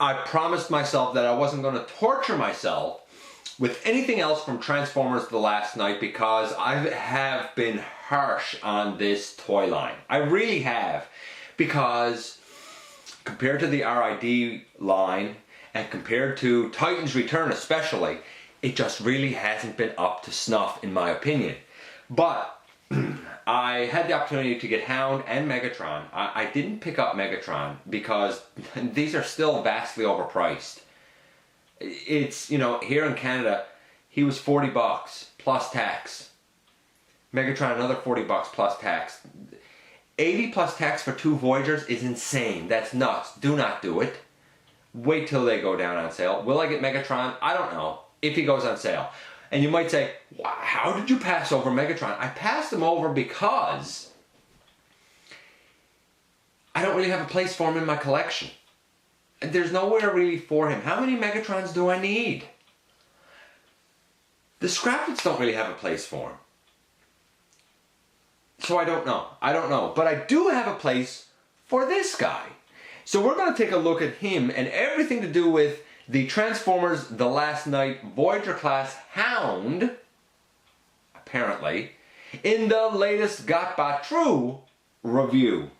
I promised myself that I wasn't going to torture myself with anything else from Transformers The Last Knight, because I have been harsh on this toy line. I really have. Because compared to the RID line, and compared to Titan's Return especially, it just really hasn't been up to snuff in my opinion. But I had the opportunity to get Hound and Megatron. I didn't pick up Megatron because these are still vastly overpriced. It's, you know, here in Canada, he was $40 plus tax. Megatron another $40 plus tax. 80 plus tax for 2 Voyagers is insane. That's nuts. Do not do it. Wait till they go down on sale. Will I get Megatron? I don't know. If he goes on sale. And you might say, wow, how did you pass over Megatron? I passed him over because I don't really have a place for him in my collection. There's nowhere really for him. How many Megatrons do I need? The Scraplets don't really have a place for him. So I don't know. I don't know. But I do have a place for this guy. So we're going to take a look at him and everything to do with the Transformers The Last Knight Voyager class Hound, apparently, in the latest GotBot True review.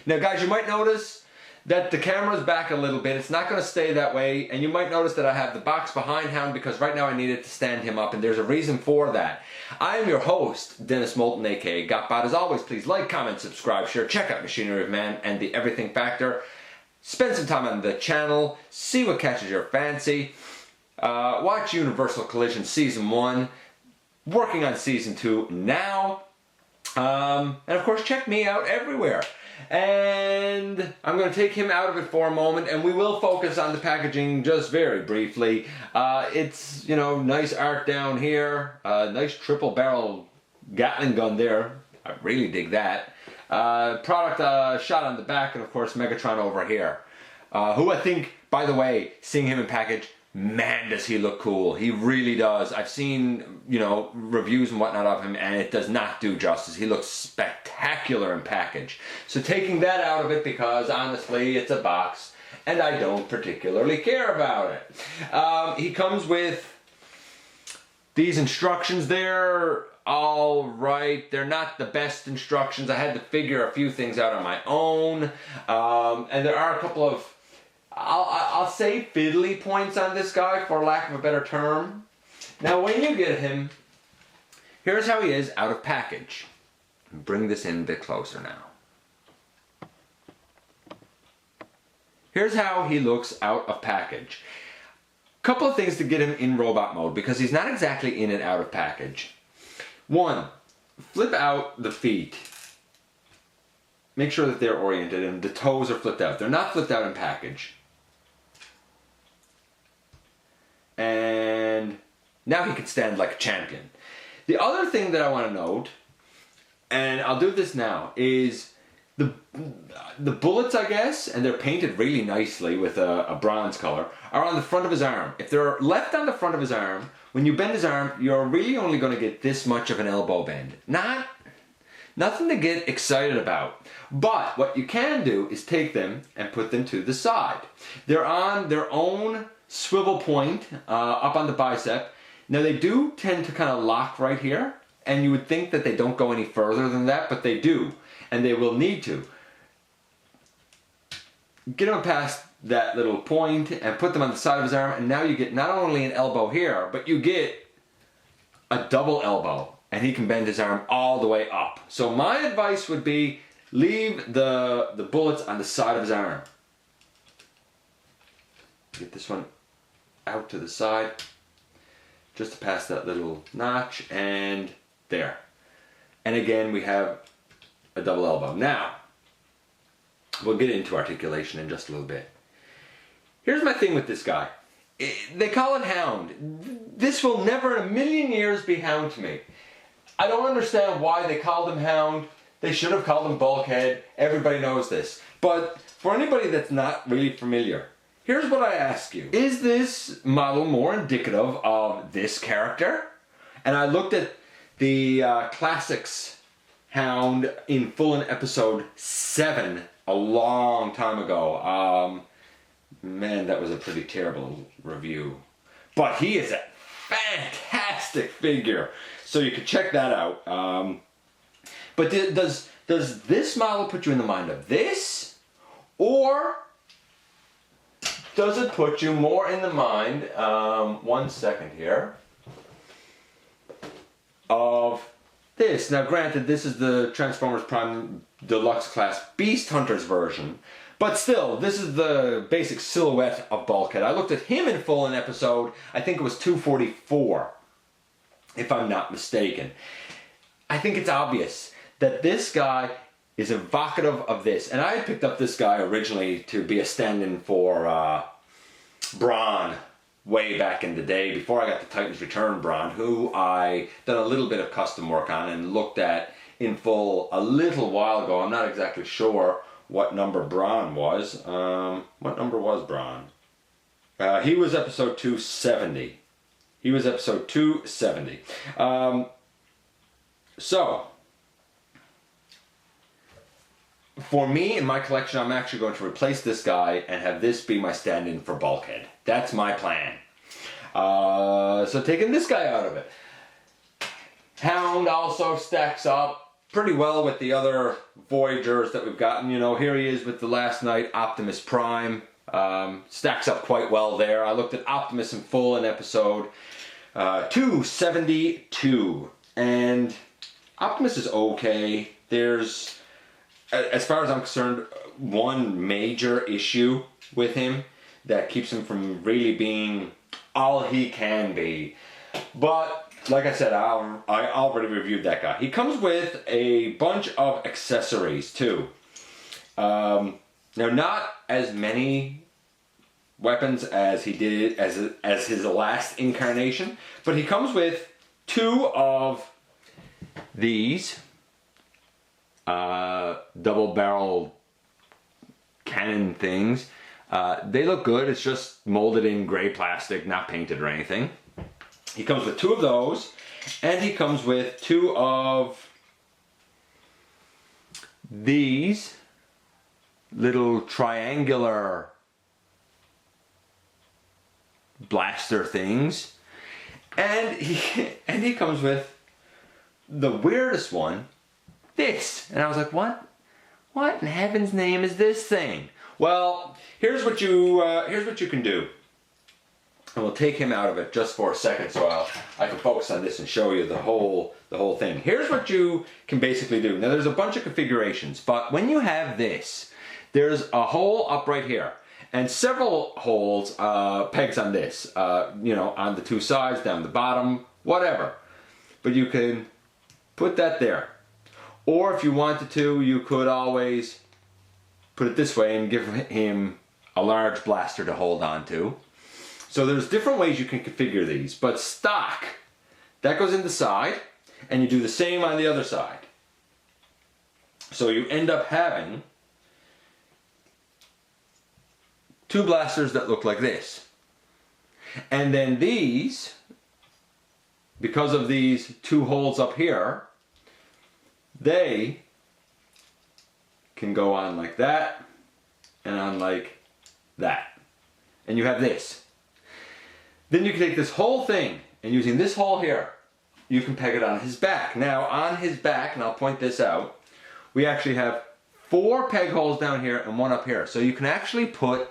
Now guys, you might notice that the camera's back a little bit. It's not going to stay that way, and you might notice that I have the box behind Hound because right now I needed to stand him up, and there's a reason for that. I am your host, Dennis Moulton, aka GotBot. As always, please like, comment, subscribe, share, check out Machinery of Man and the Everything Factor. Spend some time on the channel, see what catches your fancy. Watch Universal Collision Season 1, working on Season 2 now. And of course, check me out everywhere. And I'm going to take him out of it for a moment, and we will focus on the packaging just very briefly. It's, you know, nice art down here, nice triple barrel Gatling gun there. I really dig that. Product shot on the back, and of course Megatron over here. Who I think, by the way, seeing him in package, man, does he look cool. He really does. I've seen, you know, reviews and whatnot of him, and it does not do justice. He looks spectacular in package. So taking that out of it, because honestly, it's a box, and I don't particularly care about it. He comes with these instructions. They're all right. They're not the best instructions. I had to figure a few things out on my own. And there are a couple of, I'll say, fiddly points on this guy, for lack of a better term. Now when you get him, here's how he is out of package. Bring this in a bit closer now. Here's how he looks out of package. Couple of things to get him in robot mode, because he's not exactly in and out of package. One, flip out the feet. Make sure that they're oriented and the toes are flipped out. They're not flipped out in package. And now he can stand like a champion. The other thing that I want to note, and I'll do this now, is the bullets, I guess, and they're painted really nicely with a bronze color, are on the front of his arm. If they're left on the front of his arm, when you bend his arm, you're really only going to get this much of an elbow bend. Nothing to get excited about. But what you can do is take them and put them to the side. They're on their own swivel point up on the bicep. Now they do tend to kind of lock right here, and you would think that they don't go any further than that, but they do, and they will need to. Get them past that little point and put them on the side of his arm, and now you get not only an elbow here, but you get a double elbow, and he can bend his arm all the way up. So my advice would be, leave the bullets on the side of his arm. Get this one out to the side, just to pass that little notch, and there. And again, we have a double elbow. Now, we'll get into articulation in just a little bit. Here's my thing with this guy. They call it Hound. This will never in a million years be Hound to me. I don't understand why they called him Hound. They should have called him Bulkhead. Everybody knows this. But for anybody that's not really familiar, here's what I ask you. Is this model more indicative of this character? And I looked at the Classics Hound in full in episode 7 a long time ago. Man, that was a pretty terrible review. But he is a fantastic figure. So you can check that out. But does this model put you in the mind of this? Or does it put you more in the mind, 1 second here, of this? Now granted, this is the Transformers Prime Deluxe Class Beast Hunters version, but still, this is the basic silhouette of Bulkhead. I looked at him in full in episode, I think it was 244, if I'm not mistaken. I think it's obvious that this guy is evocative of this. And I had picked up this guy originally to be a stand-in for Brawn way back in the day, before I got the Titans Return Brawn, who I done a little bit of custom work on and looked at in full a little while ago. I'm not exactly sure what number Brawn was. What number was Brawn? He was episode 270. He was episode 270. So, for me, in my collection, I'm actually going to replace this guy and have this be my stand-in for Bulkhead. That's my plan. So taking this guy out of it. Hound also stacks up pretty well with the other Voyagers that we've gotten. You know, here he is with the Last Night Optimus Prime. Stacks up quite well there. I looked at Optimus in full in episode 272. And Optimus is okay. There's, as far as I'm concerned, one major issue with him that keeps him from really being all he can be. But like I said, I already reviewed that guy. He comes with a bunch of accessories too. Now, not as many weapons as he did as his last incarnation, but he comes with 2 of these double-barrel cannon things. They look good. It's just molded in gray plastic, not painted or anything. He comes with 2 of those, and he comes with 2 of these little triangular blaster things, and he comes with the weirdest one, this. And I was like, what in heaven's name is this thing? Well, here's what you can do. And we'll take him out of it just for a second, so I can focus on this and show you the whole thing. Here's what you can basically do. Now, there's a bunch of configurations, but when you have this, there's a hole up right here, and several holes, pegs on this, you know, on the 2 sides, down the bottom, whatever. But you can put that there. Or if you wanted to, you could always put it this way and give him a large blaster to hold on to. So there's different ways you can configure these, but stock, that goes in the side, and you do the same on the other side. So you end up having 2 blasters that look like this. And then these, because of these 2 holes up here, they can go on like that and on like that. And you have this. Then you can take this whole thing, and using this hole here, you can peg it on his back. Now on his back, and I'll point this out, we actually have 4 peg holes down here and 1 up here. So you can actually put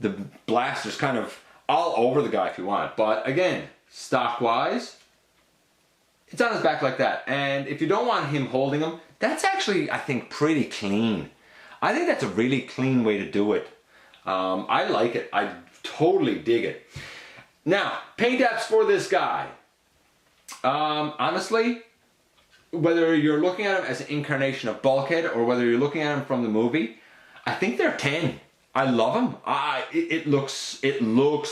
the blasters kind of all over the guy if you want. But again, stock wise, it's on his back like that. And if you don't want him holding them, that's actually, I think, pretty clean. I think that's a really clean way to do it. I like it. I totally dig it. Now, paint apps for this guy. Honestly, whether you're looking at him as an incarnation of Bulkhead or whether you're looking at him from the movie, I think they're 10. I love him. It looks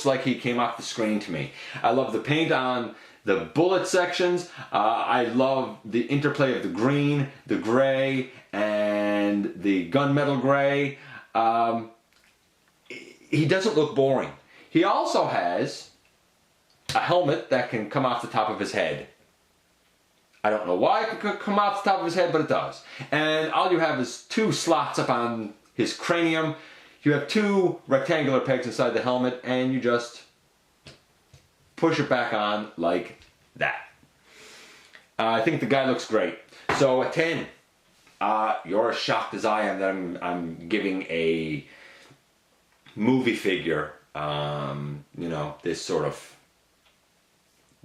like he came off the screen to me. I love the paint on the bullet sections. I love the interplay of the green, the gray, and the gunmetal gray. he doesn't look boring. He also has a helmet that can come off the top of his head. I don't know why it could come off the top of his head, but it does. And all you have is 2 slots up on his cranium. You have 2 rectangular pegs inside the helmet, and you just push it back on like that. I think the guy looks great. So at 10, you're as shocked as I am that I'm giving a movie figure, you know, this sort of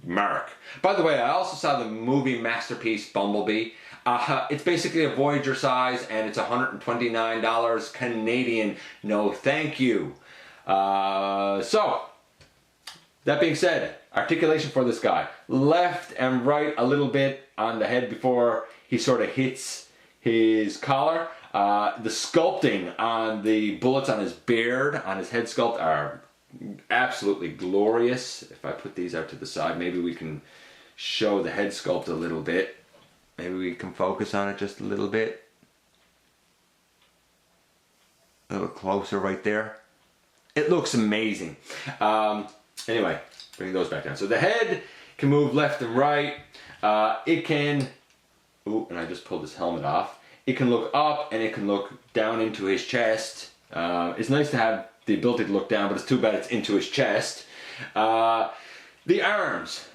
mark. By the way, I also saw the movie masterpiece Bumblebee. It's basically a Voyager size, and it's $129 Canadian. No thank you. So, that being said, articulation for this guy. Left and right a little bit on the head before he sort of hits his collar. The sculpting on the bullets on his beard, on his head sculpt, are absolutely glorious. If I put these out to the side, maybe we can show the head sculpt a little bit. Maybe we can focus on it just a little bit. A little closer right there. It looks amazing. Anyway, bring those back down. So the head can move left and right. It can, ooh, and I just pulled this helmet off. It can look up and it can look down into his chest. It's nice to have the ability to look down, but it's too bad it's into his chest. The arms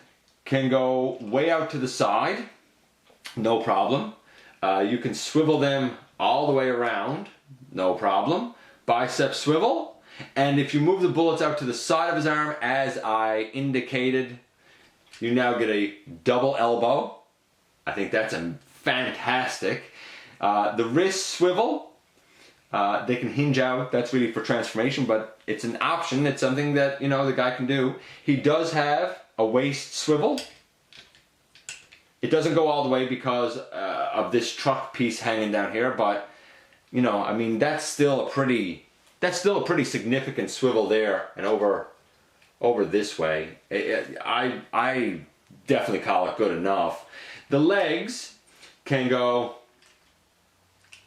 can go way out to the side, no problem. You can swivel them all the way around, no problem. Bicep swivel. And if you move the bullets out to the side of his arm, as I indicated, you now get a double elbow. I think that's a fantastic. The wrist swivel. They can hinge out. That's really for transformation, but it's an option. It's something that, you know, the guy can do. He does have a waist swivel. It doesn't go all the way because of this truck piece hanging down here, but, you know, I mean, that's still a pretty significant swivel there, and over this way. I definitely call it good enough. The legs can go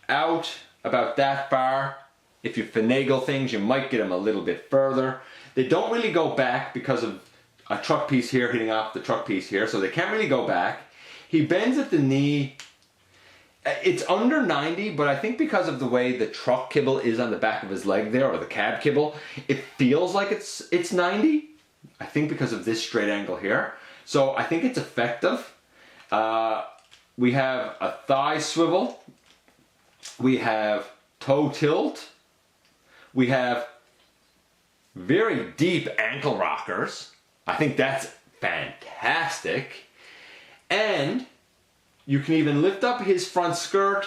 out about that far. If you finagle things, you might get them a little bit further. They don't really go back because of a truck piece here hitting off the truck piece here, so they can't really go back. He bends at the knee. It's under 90, but I think because of the way the truck kibble is on the back of his leg there, or the cab kibble, it feels like it's 90. I think because of this straight angle here. So I think it's effective. We have a thigh swivel. We have toe tilt. We have very deep ankle rockers. I think that's fantastic. And you can even lift up his front skirt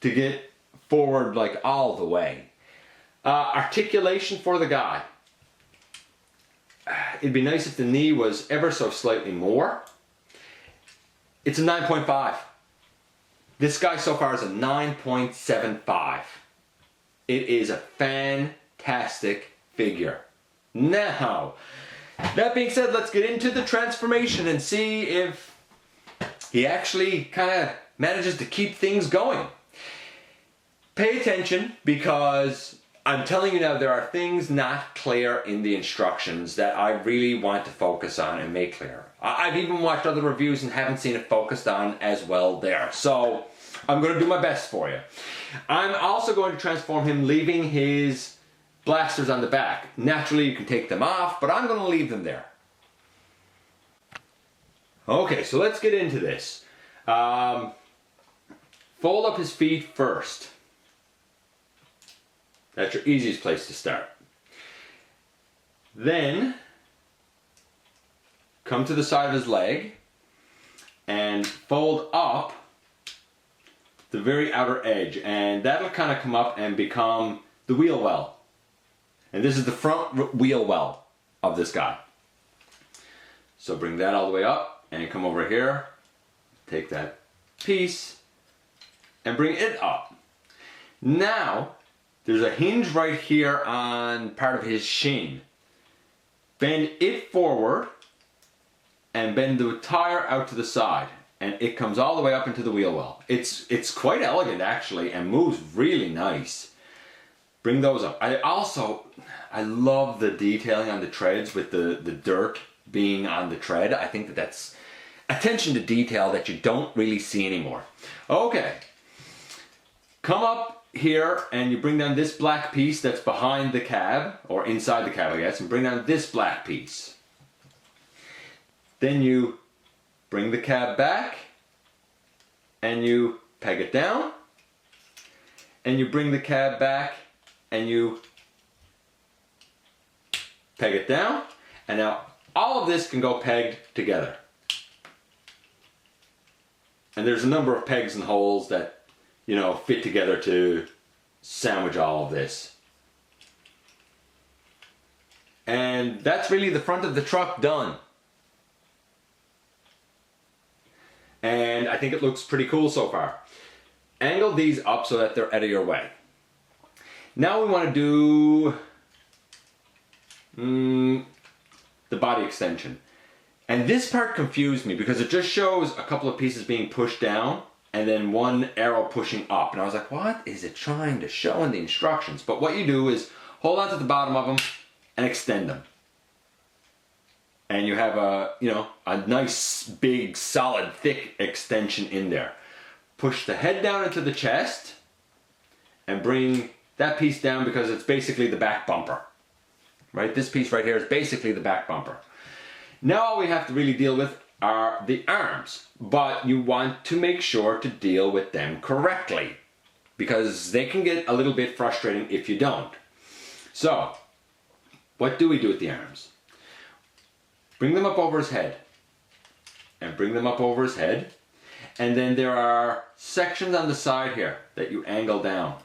to get forward like all the way. Articulation for the guy. It'd be nice if the knee was ever so slightly more. It's a 9.5. This guy so far is a 9.75. It is a fantastic figure. Now, that being said, let's get into the transformation and see if he actually kind of manages to keep things going. Pay attention, because I'm telling you now, there are things not clear in the instructions that I really want to focus on and make clear. I've even watched other reviews and haven't seen it focused on as well there. So I'm going to do my best for you. I'm also going to transform him, leaving his blasters on the back. Naturally, you can take them off, but I'm going to leave them there. Okay, so let's get into this. Fold up his feet first. That's your easiest place to start. Then, come to the side of his leg and fold up the very outer edge, and that'll kind of come up and become the wheel well. And this is the front wheel well of this guy. So bring that all the way up and come over here, take that piece and bring it up. Now, there's a hinge right here on part of his shin. Bend it forward and bend the tire out to the side, and it comes all the way up into the wheel well. It's quite elegant actually, and moves really nice. bring those up. I love the detailing on the treads with the dirt being on the tread. I think that's attention to detail that you don't really see anymore. Okay, come up here and you bring down this black piece that's behind the cab, or inside the cab I guess, and bring down this black piece. Then you bring the cab back and you peg it down, and you bring the cab back and you peg it down, and now all of this can go pegged together. And there's a number of pegs and holes that, you know, fit together to sandwich all of this. And that's really the front of the truck done. And I think it looks pretty cool so far. Angle these up so that they're out of your way. Now we want to do the body extension. And this part confused me because it just shows a couple of pieces being pushed down and then one arrow pushing up. And I was like, what is it trying to show in the instructions? But what you do is hold on to the bottom of them and extend them. And you have a nice, big, solid, thick extension in there. Push the head down into the chest and bring that piece down because it's basically the back bumper. Right? This piece right here is basically the back bumper. Now all we have to really deal with are the arms, but you want to make sure to deal with them correctly because they can get a little bit frustrating if you don't. So, what do we do with the arms? Bring them up over his head and bring them up over his head, and then there are sections on the side here that you angle down.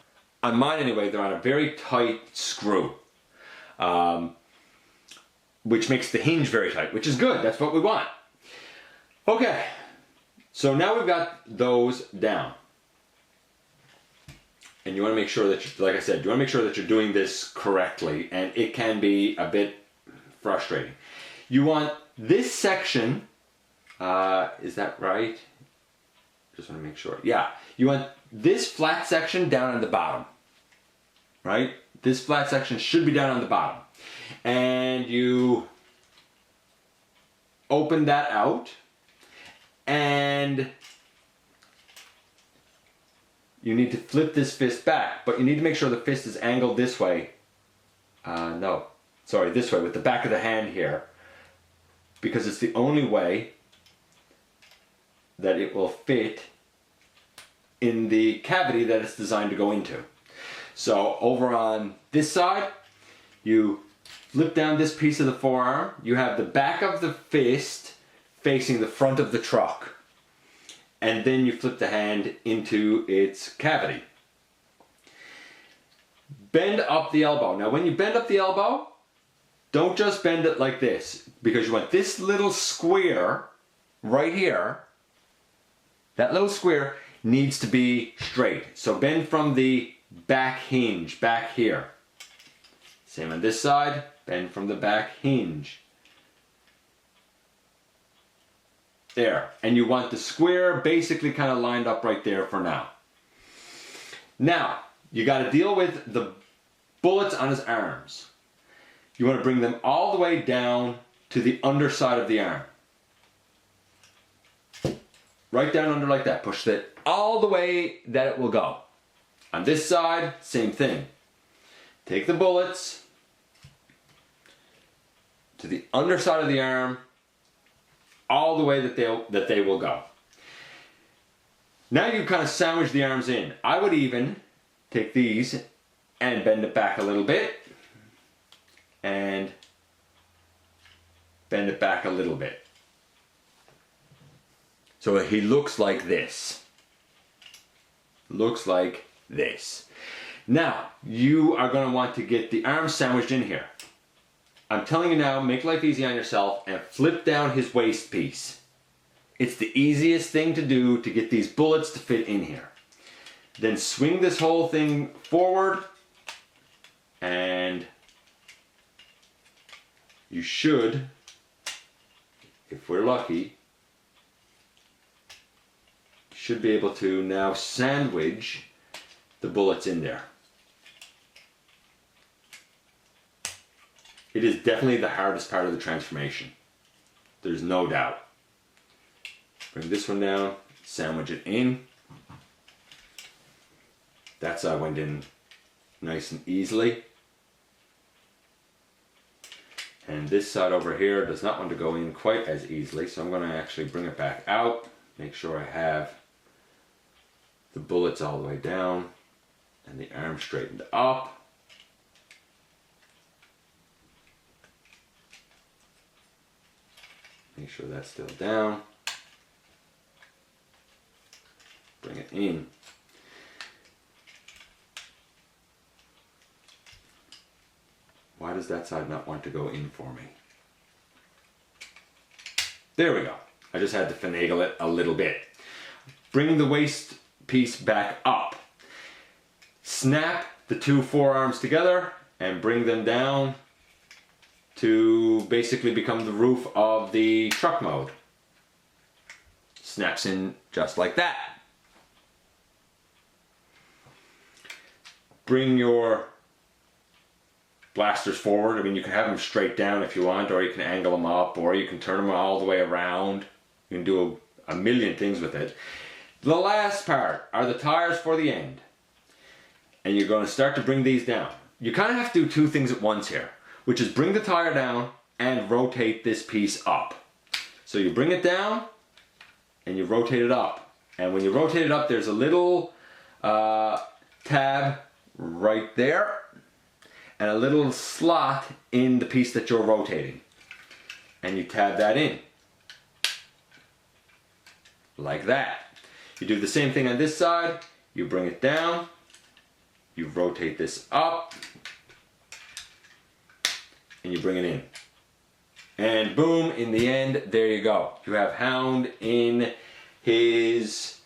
On mine anyway, they're on a very tight screw. Which makes the hinge very tight, which is good. That's what we want. Okay, so now we've got those down. And you want to make sure that, like I said, you want to make sure that you're doing this correctly, and it can be a bit frustrating. You want this section, is that right? Just want to make sure. Yeah, you want this flat section down on the bottom, right? This flat section should be down on the bottom. And you open that out, and you need to flip this fist back, but you need to make sure the fist is angled this way. This way, with the back of the hand here, because it's the only way that it will fit in the cavity that it's designed to go into. So over on this side, you flip down this piece of the forearm. You have the back of the fist facing the front of the truck. And then you flip the hand into its cavity. Bend up the elbow. Now when you bend up the elbow, don't just bend it like this, because you want this little square right here, that little square needs to be straight. So bend from the back hinge, back here. Same on this side, bend from the back hinge. There, and you want the square basically kind of lined up right there for now. Now, you got to deal with the bullets on his arms. You want to bring them all the way down to the underside of the arm. Right down under like that. Push it all the way that it will go. On this side, same thing. Take the bullets to the underside of the arm, all the way that they will go. Now you kind of sandwich the arms in. I would even take these and bend it back a little bit, and bend it back a little bit. So he looks like this. Looks like this. Now, you are going to want to get the arms sandwiched in here. I'm telling you now, make life easy on yourself and flip down his waist piece. It's the easiest thing to do to get these bullets to fit in here. Then swing this whole thing forward, and you should, if we're lucky, be able to now sandwich the bullets in there. It is definitely the hardest part of the transformation. There's no doubt. Bring this one down, sandwich it in. That side went in nice and easily. And this side over here does not want to go in quite as easily, so I'm going to actually bring it back out. Make sure I have the bullets all the way down and the arm straightened up. Make sure that's still down. Bring it in. Why does that side not want to go in for me? There we go. I just had to finagle it a little bit. Bring the waist piece back up. Snap the two forearms together and bring them down to basically become the roof of the truck mode. Snaps in just like that. Bring your blasters forward. I mean, you can have them straight down if you want, or you can angle them up, or you can turn them all the way around. You can do a million things with it. The last part are the tires for the end. And you're going to start to bring these down. You kind of have to do two things at once here, which is bring the tire down and rotate this piece up. So you bring it down and you rotate it up. And when you rotate it up, there's a little tab right there and a little slot in the piece that you're rotating. And you tab that in. Like that. You do the same thing on this side. You bring it down. You rotate this up. And you bring it in. And boom, in the end, there you go. You have Hound in his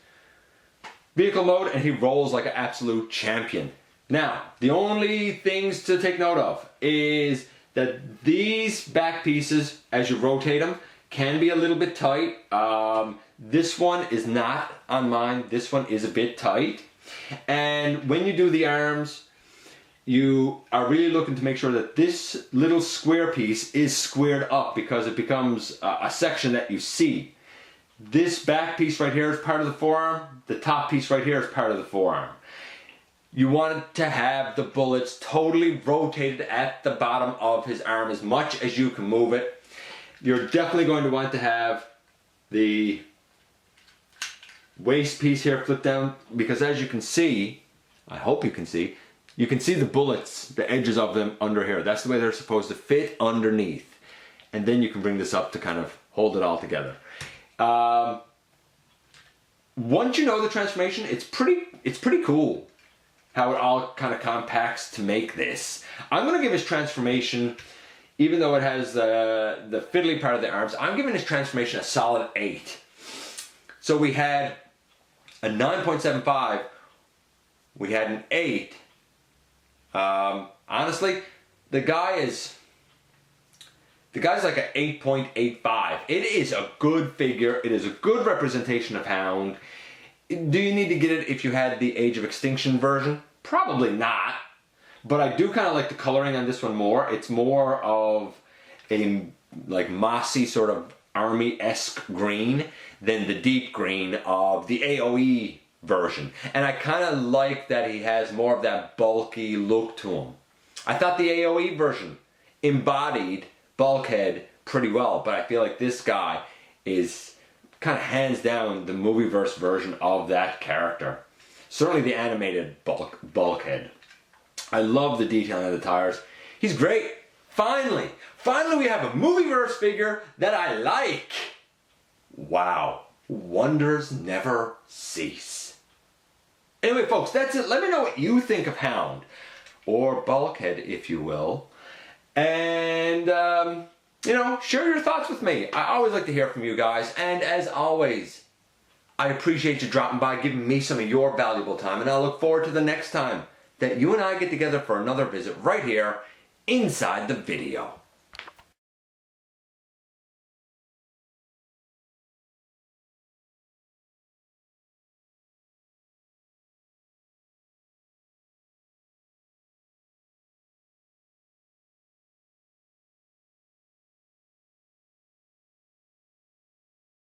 vehicle mode and he rolls like an absolute champion. Now, the only things to take note of is that these back pieces, as you rotate them, can be a little bit tight. This one is not on mine. This one is a bit tight. And when you do the arms, you are really looking to make sure that this little square piece is squared up because it becomes a section that you see. This back piece right here is part of the forearm. The top piece right here is part of the forearm. You want to have the bullets totally rotated at the bottom of his arm as much as you can move it. You're definitely going to want to have the waist piece here flipped down because as you can see, I hope you can see the bullets, the edges of them under here. That's the way they're supposed to fit underneath. And then you can bring this up to kind of hold it all together. Once you know the transformation, it's pretty cool how it all kind of compacts to make this. I'm going to give his transformation, even though it has the fiddly part of the arms, I'm giving his transformation a solid 8. So we had a 9.75, we had an 8. Honestly, the guy's like an 8.85. It is a good figure. It is a good representation of Hound. Do you need to get it if you had the Age of Extinction version? Probably not. But I do kind of like the coloring on this one more. It's more of a like mossy sort of army-esque green than the deep green of the AOE version. And I kind of like that he has more of that bulky look to him. I thought the AOE version embodied Bulkhead pretty well, but I feel like this guy is kind of hands down the movieverse version of that character. Certainly the animated Bulkhead. I love the detailing of the tires. He's great. Finally we have a movieverse figure that I like. Wow. Wonders never cease. Anyway, folks, that's it. Let me know what you think of Hound, or Bulkhead, if you will. And, share your thoughts with me. I always like to hear from you guys. And as always, I appreciate you dropping by, giving me some of your valuable time. And I look forward to the next time that you and I get together for another visit right here inside the video.